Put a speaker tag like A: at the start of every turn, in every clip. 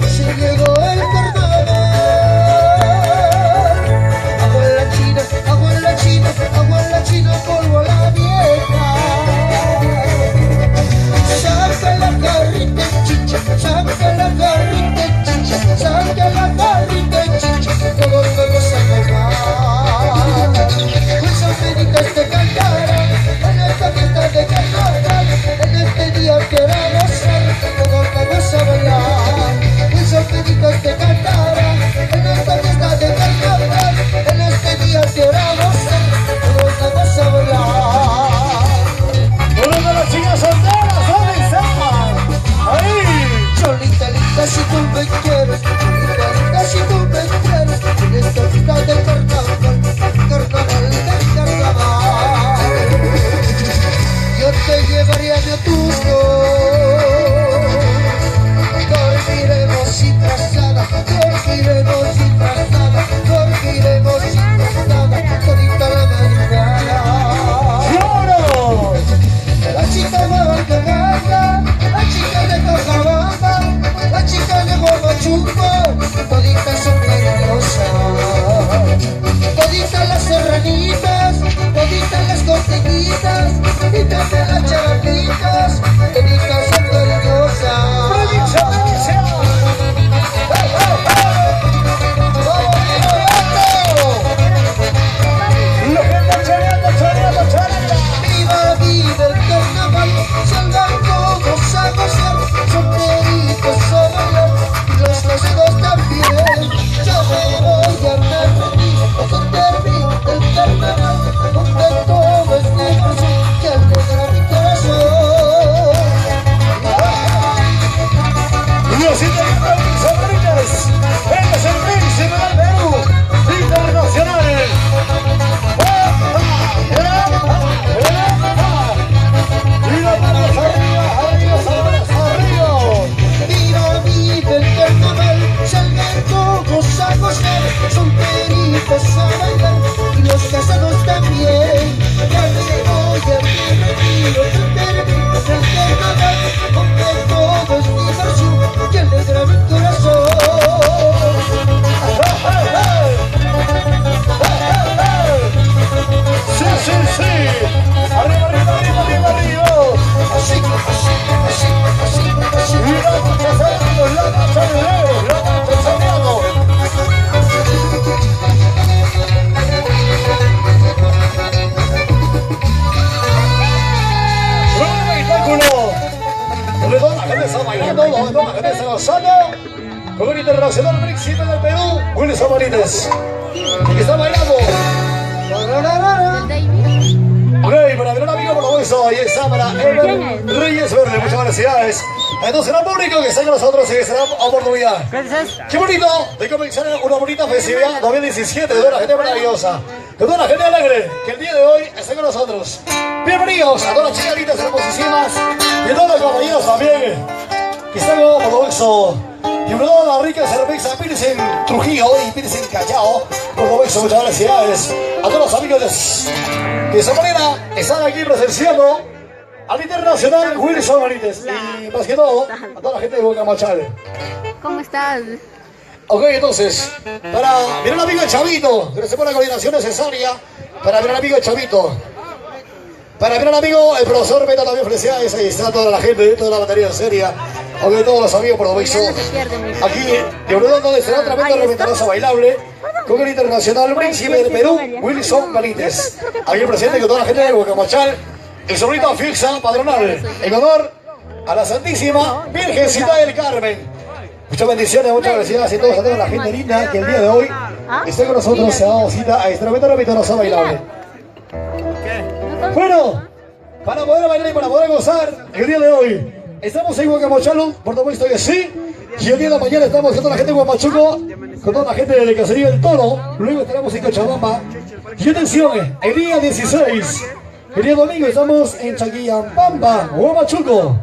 A: se llegó el carnaval. Abuela china, polvo a la vieja. Saca la carrita chicha, saca la carrita chicha, saca la carrita chicha, todo se acaba. Pues américas te cantaran en esta fiesta de carnaval, en este día que era gozar, todo vamos a bailar. Pues américas te cantaran en esta fiesta de carnaval, en este día que era gozar, todo vamos a bailar.
B: Una de las chicas solteras, ¿dónde están? Ahí.
A: Cholita linda si tú me quieres, cholita linda si tú me quieres, en esta fiesta del carnaval, carnaval del carnaval. Yo te llevaré a mi Atusco, dormiremos sin trazada, dormiremos sin trazada, dormiremos sin trazada, todita la madrugada.
B: ¡Claro!
A: La chica de Huancaganga, la chica de Cochabamba, la chica de Huamachuco, toditas son cariñosas. Toditas las serranitas, toditas las costeñitas, y también las charapitas, toditas son cariñosas. Viva, viva el carnaval, salgan todos a gozar, solteritos a bailar, y los casados también. Yo me voy a repetir, cuando termine el carnaval, donde todo es diversión, que alegra mi corazón.
B: Los internacionales, ellos el príncipe del Perú, internacionales. Y las manos arriba, arriba, arriba.
A: Viva, viva el carnaval, salgan todos a gozar, solteritos a bailar, y los casados también. Ya me voy a repetir, que termine el carnaval, donde todo es diversión, que alegra mi corazón.
B: Sí, sí, sí. Arriba, arriba, arriba, arriba, arriba.
A: Así, así, así, así, así.
B: Y la marcha Santiago, la marcha de Leo, la marcha Santiago. ¡Un espectáculo! Donde toda la gente está bailando, donde toda la gente está gozando. Con el internacional príncipe del Perú, Wilson Benítez. Y que está bailando. Ok, para ver un amigo por lo visto, ahí está para Ever Reyes Verde, muchas felicidades. Entonces, el público que está con nosotros en esta oportunidad. Qué bonito de comenzar una bonita festividad 2017 de toda la gente maravillosa, de toda la gente alegre que el día de hoy está con nosotros. Bienvenidos a todas las chicas hermosísimas y a todos los compañeros también que están por lo visto. Y sobre todo la rica cerveza Pilsen Trujillo y Pilsen Callao, por lo visto, muchas felicidades a todos los amigos de esa manera están aquí presenciando al internacional Wilson Benítez y más que todo a toda la gente de Bocamachal.
C: ¿Cómo estás?
B: Ok, entonces, para mi gran amigo el Chavito, que nos pone la coordinación necesaria, para mi gran amigo el Chavito, para mi gran amigo el profesor Meta también felicidades, ahí está toda la gente, toda la batería seria, ok, todos los amigos por lo visto, aquí de Obregón donde será otra vez reventanosa bailable, con el internacional príncipe del Perú, Wilson Benítez, aquí presente con toda la gente de Bocamachal, el sobrino fixa padronal, en honor a la Santísima Virgencita del Carmen. Muchas bendiciones, muchas felicidades y todos a toda la gente linda que el día de hoy está con nosotros, se damos cita a este momento reventanosa bailable. Bueno, para poder bailar y para poder gozar el día de hoy, estamos en Huacamachalo, por supuesto que sí, y el día de mañana estamos con toda la gente de Huamachuco, con toda la gente de Caserío del Toro, luego estaremos en Cochabamba, y atención, el día 16, el día domingo estamos en Chaquillambamba, Huamachuco.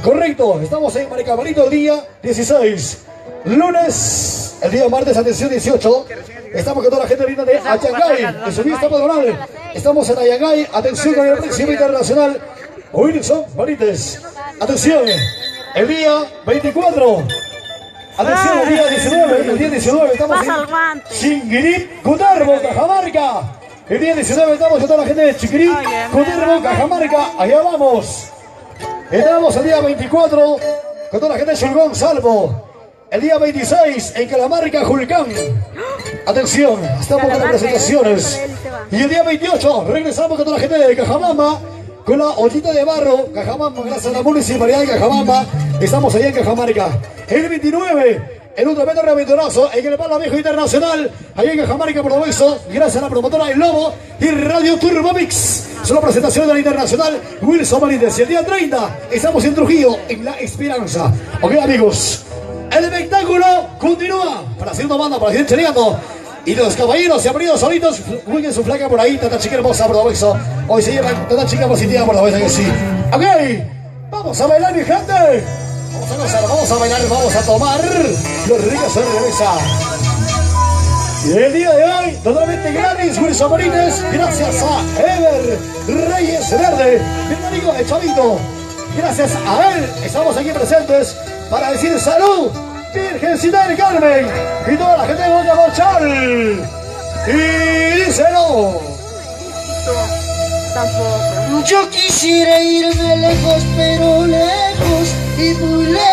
B: Correcto, estamos en Maricamarito el día 16. Lunes, el día martes, atención 18. Estamos con toda la gente linda de Ayangay, en su fiesta patronal. Estamos en Ayangay, atención con el príncipe internacional Wilson Benítez. Atención, el día 24 Atención, el día 19 estamos en Chinguirí, Cutervo, Cajamarca. El día 19 estamos con toda la gente de Chinguirí, Cutervo, Cajamarca. Allá vamos. Estamos el día 24 con toda la gente de Chulgón, Salvo. El día 26 en Calamarca, Julcán. Atención, estamos con las presentaciones. Y el día 28 regresamos con toda la gente de Cajamama, con la ollita de barro, Cajamama, gracias a la municipalidad de Cajamama. Estamos allá en Cajamarca. El 29, en un tremendo reaventorazo en el Palo Viejo Internacional, allá en Cajamarca, por eso, gracias a la promotora El Lobo y Radio Turbomix. Son las presentaciones de la Internacional Wilson Benítez. Y el día 30 estamos en Trujillo, en La Esperanza. Ok, amigos, el espectáculo continúa para haciendo banda, para seguir cheleando. Y los caballeros se han venido solitos, jueguen su flaca por ahí, tanta chica hermosa, por eso. Hoy se llevan tanta chica positiva, por la vez que sí. Ok, vamos a bailar, mi gente. Vamos a gozar, vamos a bailar, vamos a tomar los ricos de cerveza. Y el día de hoy, totalmente gratis, Wilson Benítez, gracias a Ever Reyes Verde, mi amigo de Chavito. Gracias a él, estamos aquí presentes para decir salud, Virgencita del Carmen, y toda la gente de Boca Mochal. Y díselo.
A: Tampoco. Yo quisiera irme lejos, pero lejos y muy lejos.